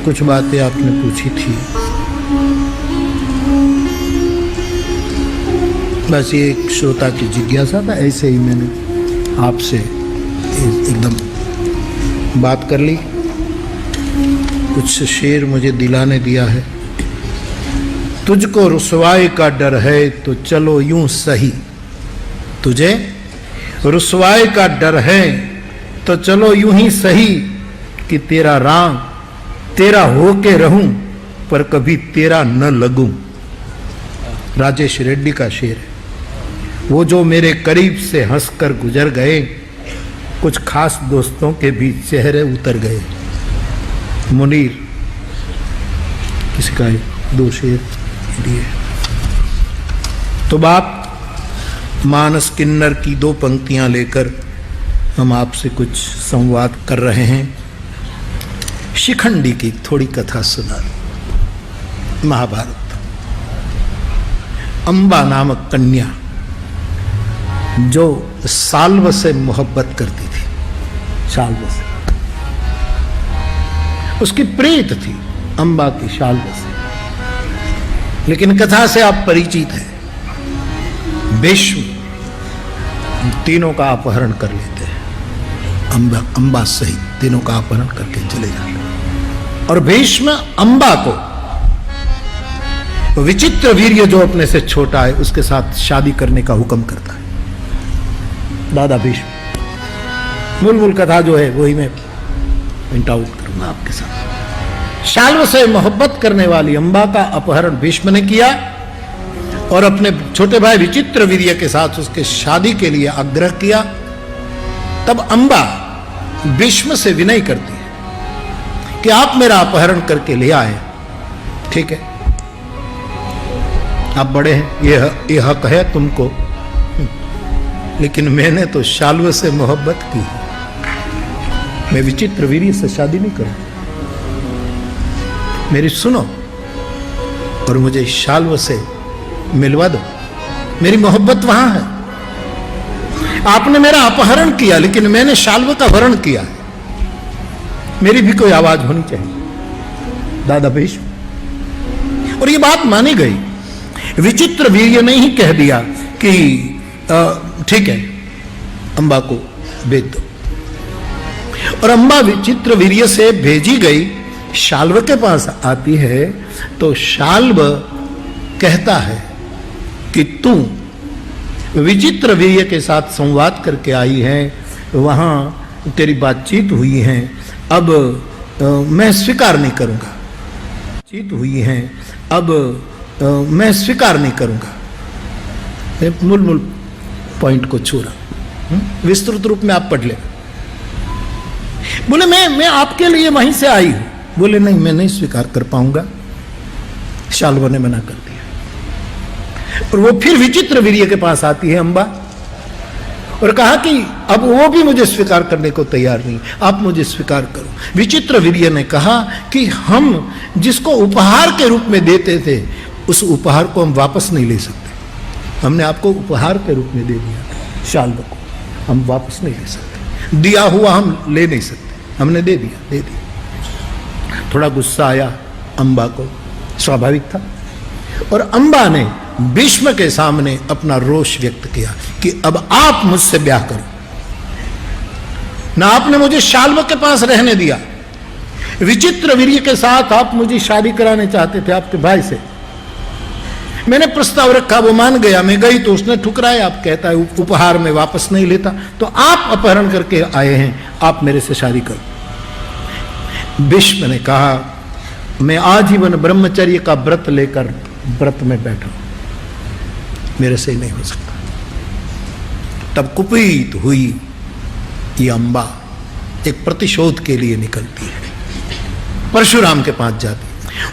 कुछ बातें आपने पूछी थी, बस ये एक श्रोता की जिज्ञासा था, ऐसे ही मैंने आपसे एकदम बात कर ली। कुछ शेर मुझे दिलाने दिया है। तुझको रुसवाई का डर है तो चलो यूं सही, तुझे रुसवाई का डर है तो चलो यूं ही सही, कि तेरा राम तेरा हो के रहूं पर कभी तेरा न लगूं। राजेश रेड्डी का शेर है। वो जो मेरे करीब से हंसकर गुजर गए, कुछ खास दोस्तों के भी चेहरे उतर गए। मुनीर किसी का दो शेर दिए। तो बाप मानस किन्नर की दो पंक्तियां लेकर हम आपसे कुछ संवाद कर रहे हैं। शिखंडी की थोड़ी कथा सुना। महाभारत। अंबा नामक कन्या जो शाल्व से मोहब्बत करती थी, शाल्व से, उसकी प्रीत थी अंबा की शाल्व से। लेकिन कथा से आप परिचित हैं। भीष्म तीनों का अपहरण कर लेते हैं। अंबा सहित तीनों का अपहरण करके चले जाते हैं। और भीष्म अंबा को, विचित्र वीर्य जो अपने से छोटा है, उसके साथ शादी करने का हुक्म करता है दादा भीष्म। मूल कथा जो है वही मैं पॉइंट आउट करूंगा आपके साथ। शाल्व से मोहब्बत करने वाली अंबा का अपहरण भीष्म ने किया और अपने छोटे भाई विचित्र वीर्य के साथ उसके शादी के लिए आग्रह किया। तब अंबा भीष्म से विनय करती है कि आप मेरा अपहरण करके ले आए, ठीक है, आप बड़े हैं, ये हक है तुमको, लेकिन मैंने तो शाल्व से मोहब्बत की है, मैं विचित्र वीर्य से शादी नहीं करूं। मेरी सुनो और मुझे शाल्व से मिलवा दो, मेरी मोहब्बत वहां है। आपने मेरा अपहरण किया लेकिन मैंने शाल्व का वरण किया है, मेरी भी कोई आवाज होनी चाहिए दादा भीष्म। और ये बात मानी गई। विचित्र वीर्य ने ही कह दिया कि ठीक है, अंबा को भेज दो। और अंबा विचित्र वीर्य से भेजी गई, शाल्व के पास आती है तो शाल्व कहता है कि तू विचित्र वीर्य के साथ संवाद करके आई है, वहां तेरी बातचीत हुई है, अब मैं स्वीकार नहीं करूंगा। बातचीत हुई है, अब मैं स्वीकार नहीं करूंगा। मूल पॉइंट को छू रहा, विस्तृत रूप में आप पढ़ ले। बोले मैं आपके लिए वहीं से आई हूं। बोले नहीं, मैं नहीं स्वीकार कर पाऊंगा। शाल्व ने मना कर दिया। और वो फिर विचित्र वीर्य के पास आती है अंबा और कहा कि अब वो भी मुझे स्वीकार करने को तैयार नहीं, आप मुझे स्वीकार करो। विचित्र वीर्य ने कहा कि हम जिसको उपहार के रूप में देते थे, उस उपहार को हम वापस नहीं ले सकते। हमने आपको उपहार के रूप में दे दिया शाल्व को, हम वापस नहीं ले सकते। दिया हुआ हम ले नहीं सकते, हमने दे दिया। थोड़ा गुस्सा आया अंबा को, स्वाभाविक था। और अंबा ने भीष्म के सामने अपना रोष व्यक्त किया कि अब आप मुझसे ब्याह करो। ना आपने मुझे शाल्व के पास रहने दिया, विचित्र वीर्य के साथ आप मुझे शादी कराने चाहते थे आपके भाई से। मैंने प्रस्ताव रखा, वो मान गया, मैं गई तो उसने ठुकराया। आप कहता है उपहार में वापस नहीं लेता, तो आप अपहरण करके आए हैं, आप मेरे से शादी करो। भीष्म ने कहा मैं आजीवन ब्रह्मचर्य का व्रत लेकर व्रत में बैठा हूं, मेरे से नहीं हो सकता। तब कुपित हुई ये अंबा एक प्रतिशोध के लिए निकलती है, परशुराम के पास जाती।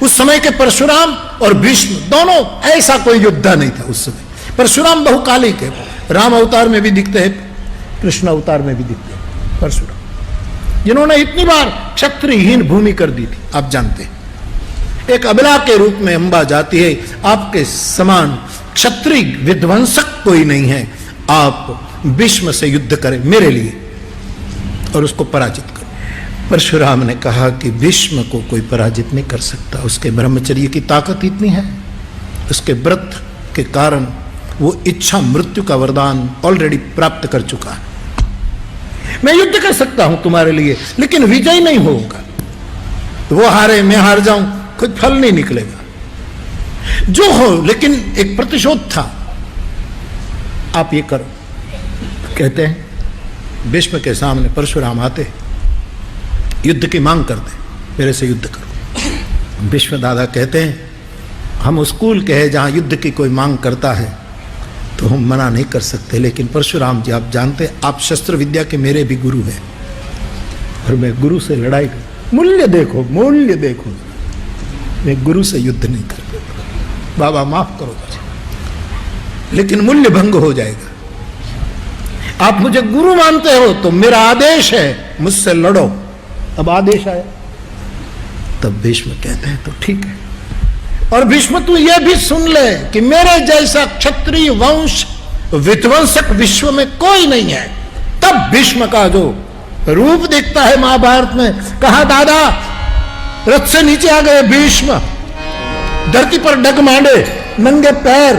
उस समय के परशुराम और भीष्म दोनों, ऐसा कोई योद्धा नहीं था उस समय। परशुराम बहुकालिक है, राम अवतार में भी दिखते हैं, कृष्ण अवतार में भी दिखते हैं परशुराम, जिन्होंने इतनी बार क्षत्रियहीन भूमि कर दी थी। आप जानते हैं, एक अबला के रूप में अंबा जाती है, आपके समान क्षत्रिय विध्वंसक कोई नहीं है, आप भीष्म से युद्ध करें मेरे लिए और उसको पराजित करें। परशुराम ने कहा कि भीष्म को कोई पराजित नहीं कर सकता, उसके ब्रह्मचर्य की ताकत इतनी है, उसके व्रत के कारण वो इच्छा मृत्यु का वरदान ऑलरेडी प्राप्त कर चुका है। मैं युद्ध कर सकता हूं तुम्हारे लिए, लेकिन विजय नहीं होगा। वो हारे, मैं हार जाऊं, कोई फल नहीं निकलेगा। जो हो, लेकिन एक प्रतिशोध था, आप ये करो। कहते हैं भीष्म के सामने परशुराम आते, युद्ध की मांग करते, मेरे से युद्ध करो। भीष्म दादा कहते हैं हम स्कूल के हैं जहां युद्ध की कोई मांग करता है तो हम मना नहीं कर सकते, लेकिन परशुराम जी आप जानते आप शस्त्र विद्या के मेरे भी गुरु हैं और मैं गुरु से लड़ाई मूल्य देखो, मूल्य देखो, मैं गुरु से युद्ध नहीं कर सकता। बाबा माफ करो मुझे, लेकिन मूल्य भंग हो जाएगा। आप मुझे गुरु मानते हो तो मेरा आदेश है मुझसे लड़ो। अब आदेश आया, तब भीष्म कहते हैं तो ठीक है। और भीष्म तू यह भी सुन ले कि मेरे जैसा क्षत्रिय वंश विध्वंसक विश्व में कोई नहीं है। तब भीष्म का जो रूप दिखता है महाभारत में, कहा दादा रथ से नीचे आ गए भीष्म, धरती पर डग मांडे, नंगे पैर,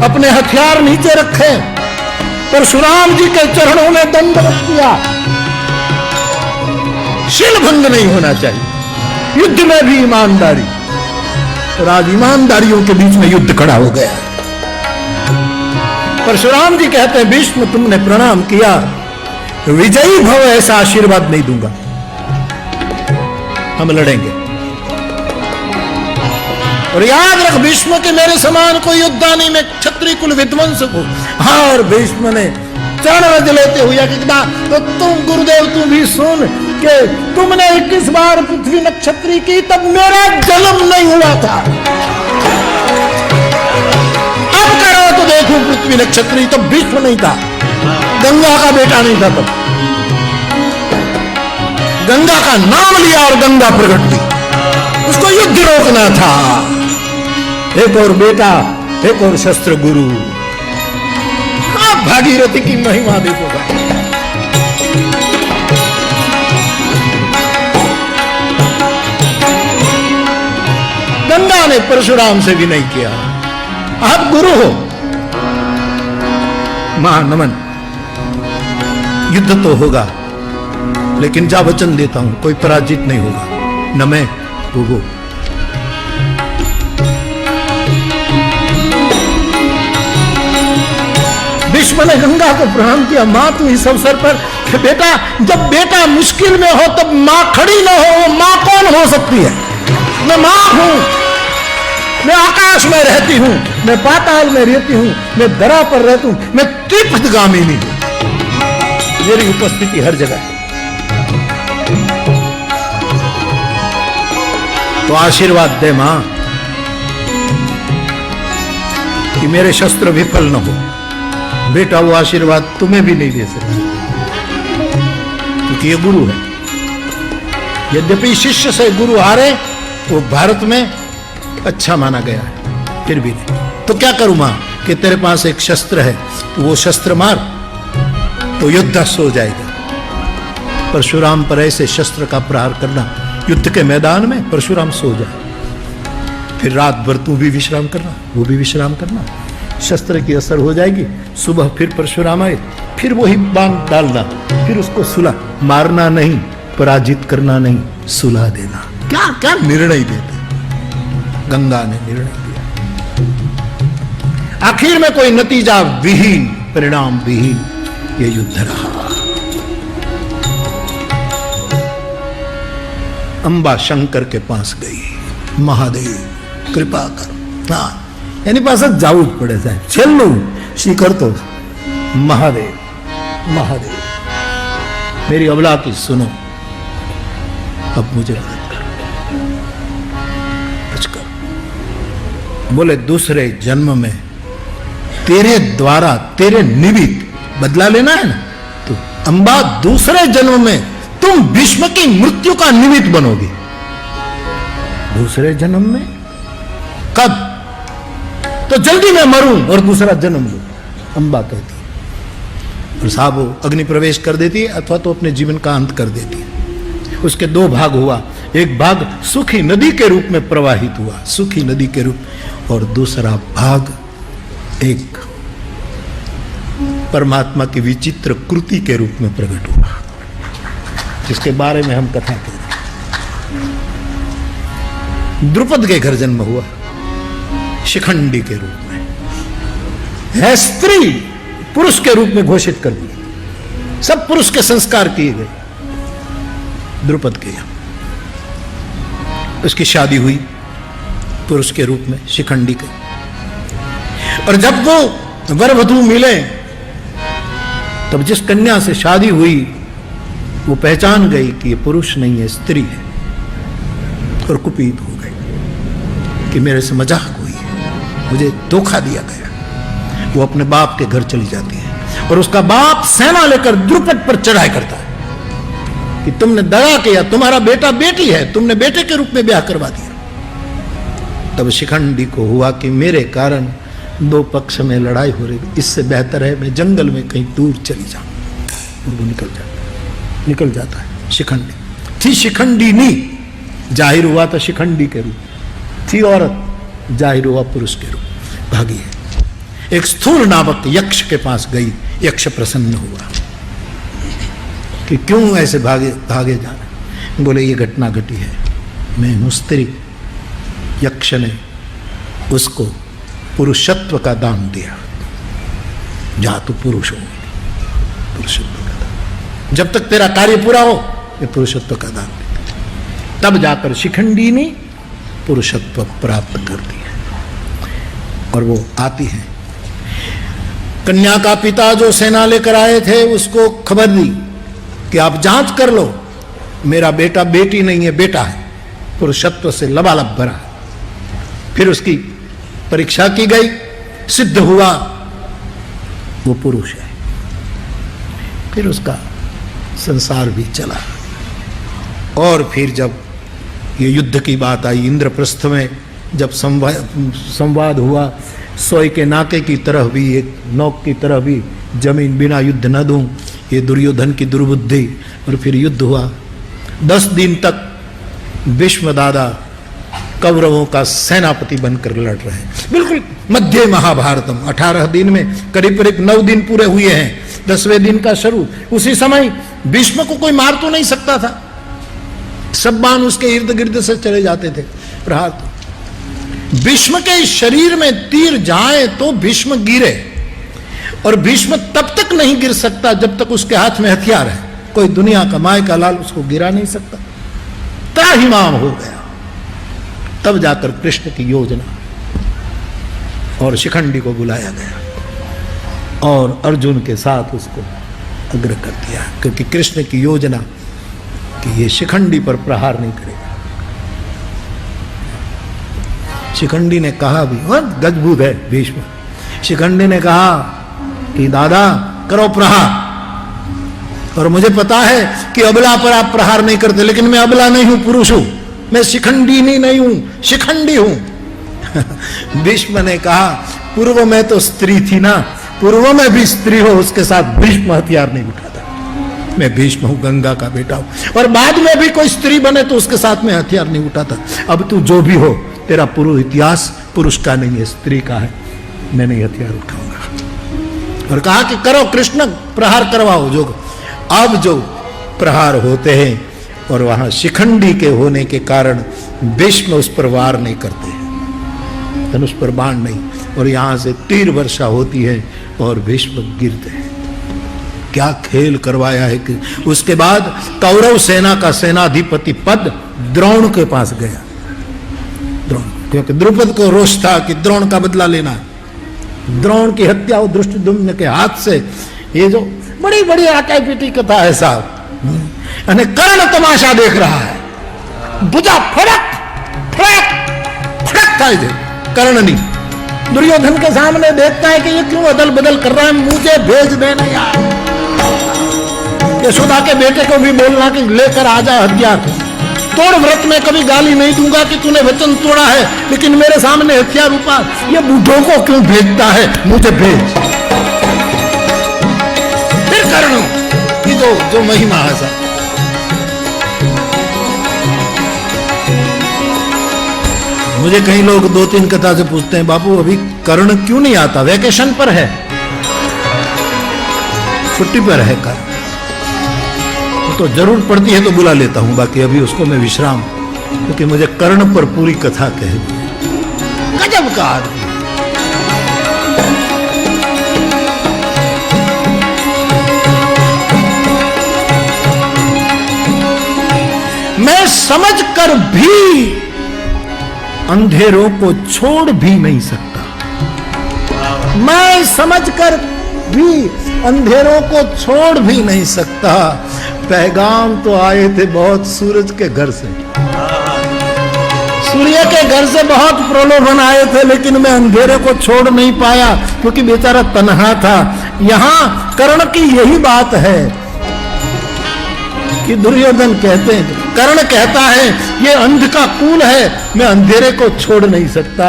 अपने हथियार नीचे रखे, परशुराम जी के चरणों में दंडवत किया। शील भंग नहीं होना चाहिए, युद्ध में भी ईमानदारी। और आज ईमानदारियों के बीच में युद्ध खड़ा हो गया। परशुराम जी कहते हैं भीष्म तुमने प्रणाम किया, विजयी भव ऐसा आशीर्वाद नहीं दूंगा, हम लड़ेंगे। और याद रख भीष्म के मेरे समान कोई योद्धा नहीं, मैं क्षत्रिय कुल विध्वंसक हूं। हाँ, और भीष्म ने चरण रज लेते हुए कहता तो तुम गुरुदेव तू भी सुन कि तुमने 21 बार पृथ्वी नक्षत्री की, तब मेरा जन्म नहीं हुआ था। अब करो तो देखो पृथ्वी नक्षत्री, तब भीष्म नहीं था, गंगा का बेटा नहीं था। तब गंगा का नाम लिया और गंगा प्रकट हुई, उसको युद्ध रोकना था। एक और बेटा, एक और शस्त्र गुरु। भागीरथी की महिमा देखो। गंगा ने परशुराम से भी नहीं किया, आप गुरु हो, महानमन। युद्ध तो होगा, लेकिन जा वचन देता हूं कोई पराजित नहीं होगा, न मैं वो। भीष्म ने गंगा को प्रणाम किया, मां तू इस अवसर पर कि बेटा जब बेटा मुश्किल में हो तब मां खड़ी न हो, वो मां कौन हो सकती है? मैं मां हूं, मैं आकाश में रहती हूं, मैं पाताल में रहती हूं, मैं धरा पर रहती हूं, मैं त्रिपथगामिनी हूं, मेरी उपस्थिति हर जगह है। तो आशीर्वाद दे मां कि मेरे शस्त्र विफल न हो। बेटा वो आशीर्वाद तुम्हें भी नहीं दे सकता, क्योंकि ये गुरु है। यद्यपि शिष्य से गुरु हारे, वो भारत में अच्छा माना गया है, फिर भी नहीं। तो क्या करूं मां कि तेरे पास एक शस्त्र है, तो वो शस्त्र मार तो योद्धा सो जाएगा। परशुराम पर ऐसे शस्त्र का प्रहार करना, युद्ध के मैदान में परशुराम सो जाए, फिर रात भर तू भी विश्राम करना, वो भी विश्राम करना, शस्त्र की असर हो जाएगी। सुबह फिर परशुराम आए, फिर वही बाण डालना, फिर उसको सुला, मारना नहीं, पराजित करना नहीं, सुला देना। क्या क्या निर्णय देते गंगा ने निर्णय दिया। आखिर में कोई नतीजा विहीन, परिणाम विहीन ये युद्ध रहा। अंबा शंकर के पास गई, महादेव कृपा कर, हाँ એની પાસે જવું જ પડે સાહેબ, છેલ્લું શિખર તો महादेव। महादेव मेरी अबला की सुनो, अब मुझे कुछ कर। बोले दूसरे जन्म में तेरे द्वारा, तेरे निमित्त बदला लेना है ना, तो अंबा दूसरे जन्म में तुम भीष्म की मृत्यु का निमित्त बनोगी। दूसरे जन्म में कब? तो जल्दी मैं मरूं और दूसरा जन्म लूं, अंबा कहती। और साहब वो अग्नि प्रवेश कर देती है, अथवा तो अपने जीवन का अंत कर देती है। उसके दो भाग हुआ। एक भाग सुखी नदी के रूप में प्रवाहित हुआ, सुखी नदी के रूप, और दूसरा भाग एक परमात्मा की विचित्र कृति के रूप में प्रकट हुआ, जिसके बारे में हम कथा कर रहे हैं। द्रुपद के घर जन्म हुआ शिखंडी के रूप में, है स्त्री पुरुष के रूप में घोषित कर दी, सब पुरुष के संस्कार किए गए द्रुपद के यहां। उसकी शादी हुई पुरुष के रूप में शिखंडी के, और जब वो वरवधू मिले तब जिस कन्या से शादी हुई वो पहचान गई कि ये पुरुष नहीं है, स्त्री है, और कुपित हो गई कि मेरे से मजाक हुई है, मुझे धोखा दिया गया। वो अपने बाप के घर चली जाती है और उसका बाप सेना लेकर द्रुपद पर चढ़ाई करता है कि तुमने दगा किया, तुम्हारा बेटा बेटी है, तुमने बेटे के रूप में ब्याह करवा दिया। तब शिखंडी को हुआ कि मेरे कारण दो पक्ष में लड़ाई हो रही, इससे बेहतर है मैं जंगल में कहीं दूर चली जाऊं। वो निकल जाता है शिखंडी। थी शिखंडीनी, जाहिर हुआ था शिखंडी के रूप, थी औरत, जाहिर हुआ पुरुष के रूप, भागी है। एक स्थूल नामक यक्ष के पास गई, यक्ष प्रसन्न हुआ कि क्यों ऐसे भागे जा रहे। बोले ये घटना घटी है, मैं हूं स्त्री। यक्ष ने उसको पुरुषत्व का दान दिया, जा तू पुरुष हो, पुरुषत्व का दान, जब तक तेरा कार्य पूरा हो ये पुरुषत्व का दान दिया। तब जाकर शिखंडी ने पुरुषत्व प्राप्त करती है और वो आती है। कन्या का पिता जो सेना लेकर आए थे उसको खबर दी कि आप जांच कर लो, मेरा बेटा बेटी नहीं है, बेटा है, पुरुषत्व से लबालब भरा है। फिर उसकी परीक्षा की गई, सिद्ध हुआ वो पुरुष है। फिर उसका संसार भी चला। और फिर जब ये युद्ध की बात आई इंद्रप्रस्थ में, जब संवाद हुआ, सोए के नाके की तरह भी, एक नौक की तरह भी, जमीन बिना युद्ध न दूं, ये दुर्योधन की दुर्बुद्धि। और फिर युद्ध हुआ। 10 दिन तक भीष्म दादा कौरवों का सेनापति बनकर लड़ रहे हैं, बिल्कुल मध्य महाभारतम। 18 दिन में करीब 9 दिन पूरे हुए हैं, 10वें दिन का शुरू। उसी समय भीष्म को कोई मार तो नहीं सकता था, सब बाण उसके इर्द गिर्द से चले जाते थे प्रहार। तो भीष्म के शरीर में तीर जाए तो भीष्म गिरे, और भीष्म तब तक नहीं गिर सकता जब तक उसके हाथ में हथियार है। कोई दुनिया का माय का लाल उसको गिरा नहीं सकता। त्राहिमाम हो गया। तब जाकर कृष्ण की योजना और शिखंडी को बुलाया गया और अर्जुन के साथ उसको अग्र कर दिया, क्योंकि कृष्ण की योजना कि ये शिखंडी पर प्रहार नहीं करेगा। शिखंडी ने कहा भी, गजबूत है भीष्म, शिखंडी ने कहा कि दादा करो प्रहार, और मुझे पता है कि अबला पर आप प्रहार नहीं करते, लेकिन मैं अबला नहीं हूं, पुरुष हूं, मैं शिखंडीनी नहीं हूं, शिखंडी हूं। भीष्म ने कहा पूर्व में तो स्त्री थी ना, पूर्व में भी स्त्री हो, उसके साथ भीष्म हथियार नहीं उठाता। मैं भीष्म हूं, गंगा का बेटा हूं, और बाद में भी कोई स्त्री बने तो उसके साथ में हथियार नहीं उठाता। अब तू जो भी हो, तेरा पूरा इतिहास पुरुष का नहीं है, स्त्री का है, मैं नहीं हथियार उठाऊंगा। और कहा कि करो कृष्ण, प्रहार करवाओ। जो अब जो प्रहार होते हैं, और वहां शिखंडी के होने के कारण भीष्म उस पर वार नहीं करते हैं, धनुष पर बाण नहीं, और यहां से तीर वर्षा होती है और भीष्म गिरते हैं। क्या खेल करवाया है कि उसके बाद कौरव सेना का सेनाधिपति पद द्रोण के पास गया। द्रोण, क्योंकि द्रुपद को रोष था कि द्रोण का बदला लेना है। द्रोण की हत्या हो धृष्टद्युम्न के हाथ से। ये जो बड़ी बड़ी आटा पीटी कथा है साहब, यानी कर्ण तमाशा देख रहा है, बुझा फड़क फड़क फड़क था इधर कर्ण नहीं, दुर्योधन के सामने देखता है कि ये क्यों अदल बदल कर रहा है, मुझे भेज देना यार। यशोदा के बेटे को भी बोलना कि लेकर आ जा हथियार, तोड़ व्रत में कभी गाली नहीं दूंगा कि तूने वचन तोड़ा है, लेकिन मेरे सामने हथियार उठा, ये बूढ़ों को क्यों भेजता है, मुझे भेज। फिर कर्ण की जो महिमा है साहब, मुझे कई लोग 2-3 कथा से पूछते हैं, बापू अभी कर्ण क्यों नहीं आता? वैकेशन पर है, छुट्टी पर है कर्ण। तो जरूर पड़ती है तो बुला लेता हूं, बाकी अभी उसको मैं विश्राम, क्योंकि मुझे कर्ण पर पूरी कथा कह दी। गजब का आदमी। मैं समझकर भी अंधेरों को छोड़ भी नहीं सकता, मैं समझकर भी अंधेरों को छोड़ भी नहीं सकता। पैगाम तो आए थे बहुत सूरज के घर से, सूर्य के घर से बहुत प्रलोभन आए थे, लेकिन मैं अंधेरे को छोड़ नहीं पाया क्योंकि बेचारा तन्हा था। यहां कर्ण की यही बात है कि दुर्योधन कहते हैं, कर्ण कहता है ये अंध का कूल है, मैं अंधेरे को छोड़ नहीं सकता।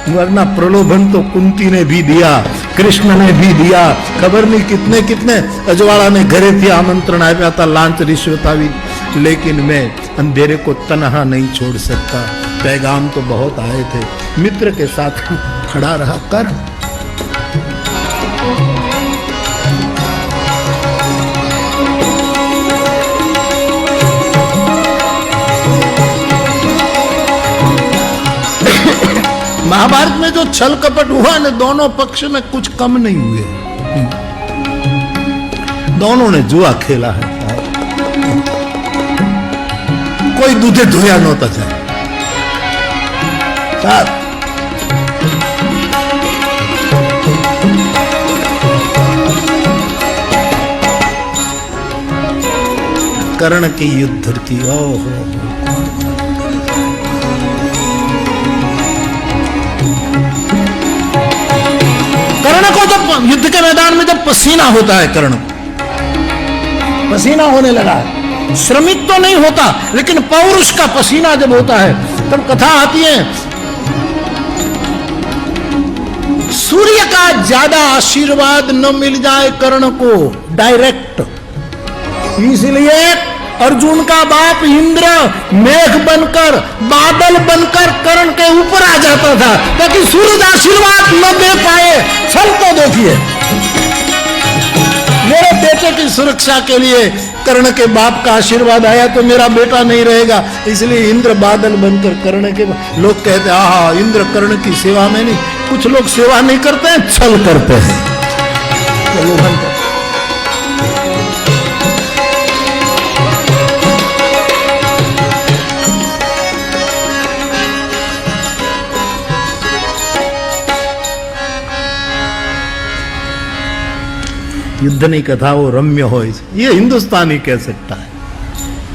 वरना प्रलोभन तो कुंती ने भी दिया, कृष्ण ने भी दिया, खबर नहीं कितने कितने अजवाड़ा ने घरे थी आमंत्रण आया था, लांच रिश्वत आवी, लेकिन मैं अंधेरे को तन्हा नहीं छोड़ सकता। पैगाम तो बहुत आए थे, मित्र के साथ खड़ा रहा कर्ण। महाभारत में जो छल कपट हुआ ना, दोनों पक्ष में कुछ कम नहीं हुए, दोनों ने जुआ खेला है। कोई दूधे धोया नहोता जाए। कर्ण की युद्ध की ओहो, कर्ण को जब युद्ध के मैदान में जब पसीना होता है, कर्ण पसीना होने लगा है, श्रमिक तो नहीं होता लेकिन पौरुष का पसीना जब होता है, तब कथा आती है सूर्य का ज्यादा आशीर्वाद न मिल जाए कर्ण को डायरेक्ट, इसलिए अर्जुन का बाप इंद्र मेघ बनकर बादल बनकर कर्ण के ऊपर आ जाता था ताकि सूरज आशीर्वाद न दे पाए। छल तो देखिए, मेरे बेटे की सुरक्षा के लिए कर्ण के बाप का आशीर्वाद आया तो मेरा बेटा नहीं रहेगा, इसलिए इंद्र बादल बनकर कर्ण के, लोग कहते हैं आहा इंद्र कर्ण की सेवा में नहीं, कुछ लोग सेवा नहीं करते हैं, छल करते हैं, प्रलोभन करते। युद्धनी कथा वो रम्य होय છે, ये हिंदुस्तानी कह सकता है,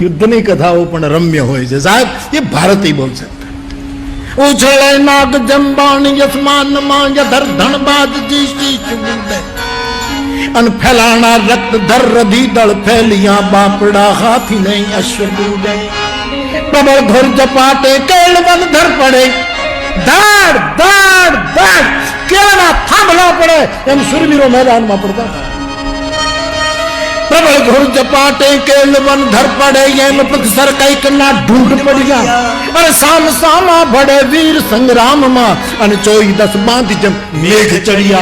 युद्धनी कथा वो पण रम्य होय છે साहब, ये भारतीय बोल सकता है। उछले नाग जंबाण यस्मान मां यधर धनबाज जी शीश बूंदे, अन फैलाना रक्त धर रधी दल फैलिया बापड़ा हाथी नहीं अश्व डूबे, प्रबल घोर जपाटे केल बन धर पड़े, दाड़ दाड़ दाड़ केलना थांभला पड़े एम सुरवीरो मैदान में पड़ता था। प्रबल घोर जपाटे केल बन धर पड़े ये सर कई कन्ना ढूंढ पड़िया, अरे साम सामा बड़े वीर संग्राम मा, अन 14 बांध जब मेघ चढ़िया।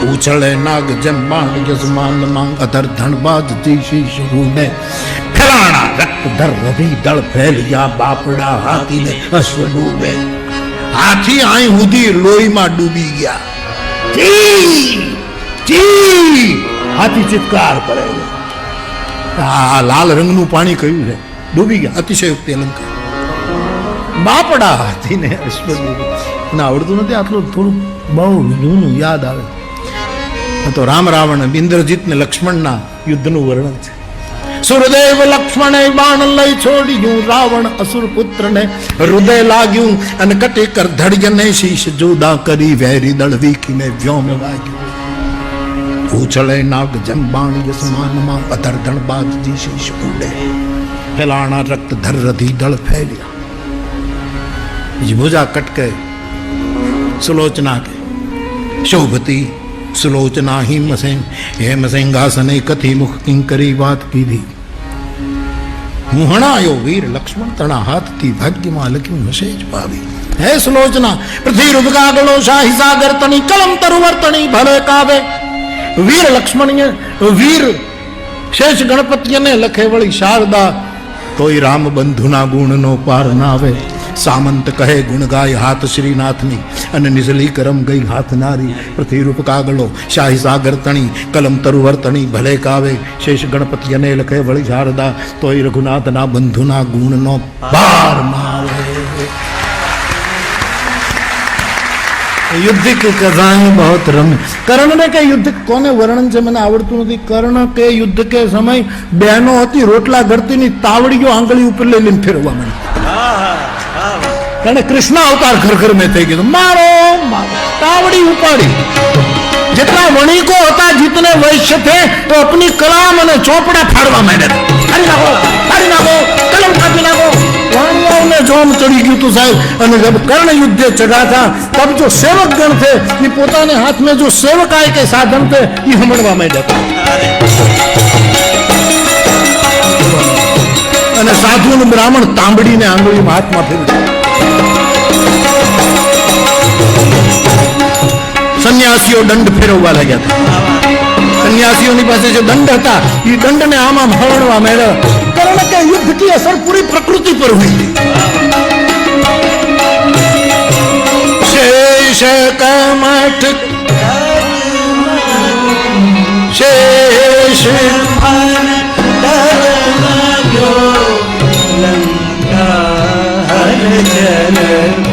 उछले नाग जंबाण यजमान मांग अधर धनबाज जी शीश बूंदे, फैलाना रक्त धर रधी दल फैलिया बापड़ा हाथी ने अश्व डूबे, हाथी आई हुदी लोई में डूबी गया, हाथी चित्कार करे, लाल रंग नु पानी कયું છે, डूबी गया, अतिशयोक्ति अलंकार। बापड़ा हाथी ने अश्व डूबे, ना आवड़તું નથી આટલું થોડું બહુ જૂનું યાદ આવે તો રામ રાવણ ઇન્દ્રજીત ને લક્ષ્મણના યુદ્ધનું વર્ણન છે। સુરદેવ લક્ષ્મણે બાણ લઈ છોડ્યું, રાવણ અસુર પુત્રને હૃદય લાગ્યું, અને કટી કર ધડ્યને શીશ જુદા કરી, વેરી દળ વીખીને વ્યોમ વાગ્યું। ઉછળે નાગ જંબાણ યસમાનમાં અધર ધણબાજ જી શીશ ઉડે, ફેલાણા રક્ત ધર રધી દળ ફેલિયા। भुजा कट के सुलोचना के शोभती सुलोचना ही मसेंग, हे मसेंगासने कथी मुख किंकरी बात की दी। मुहणायो वीर लक्ष्मण तना हाथ थी भाग्यમાં લખ્યું નસેજ પાવી હે સુલોચના પૃથ્વી રૂપકાગળો શાહી સાગર તણી કલમ તરુવર તણી ભલે કાવે વીર લક્ષ્મણીય વીર શેષ ગણપતિને લખે વળી શારદા તોય રામ બંધુના ગુણનો પાર ના આવે સામંત કહે ગુણ ગાય હાથ શ્રીનાથની અને નિઝલી કરમ ગઈ હાથ નારી પૃથ્વી રૂપ કાગળો શાહી સાગર તણી કલમ તરુવર તણી ભલે કાવે શેષ ગણપતિ અને લખે વળી શારદા તોય રઘુનાથના બંધુના ગુણનો પાર ના આવે युद्ध की कथाएं बहुत रम्य कर्ण ने के युद्ध कोने वर्णन से मैंने आवड़તું નથી कर्ण के युद्ध के समय बहनों હતી રોટલા ઘડતીની તાવડીઓ આંગળી ઉપર લઈ લઈને ફેરવા માંડી કારણ કૃષ્ણ અવતાર ઘર ઘર में થઈ ગયો મારો તાવડી ઉપાડી जितना वणिको હતા जितने वैश्य थे तो अपनी कलाम અને ચોપડા ફાડવા માંડ્યા फाड़ी नाखो कलम काटी नाखो वाणियों ने जोम चढ़ी गયું तो साहब અને जब कर्ण युद्ध चढ़ा था तब जो सेवक गण थे ये પોતાને हाथ में जो सेवकाय के साधन थे ये हमड़वा માંડ્યા અને સાધુ અને બ્રાહ્મણ તાંબડીને આંગળીમાં હાથમાં ફેરવી સન્યાસીઓ દંડ ફેરવવા લાગ્યા હતા સન્યાસીઓની પાસે જે દંડ હતા એ દંડને આમ હરણવા માંડ્યા કારણ કે યુદ્ધ की असर पूरी प्रकृति पर हुई थी शेष कमठ शेष लंका हर जल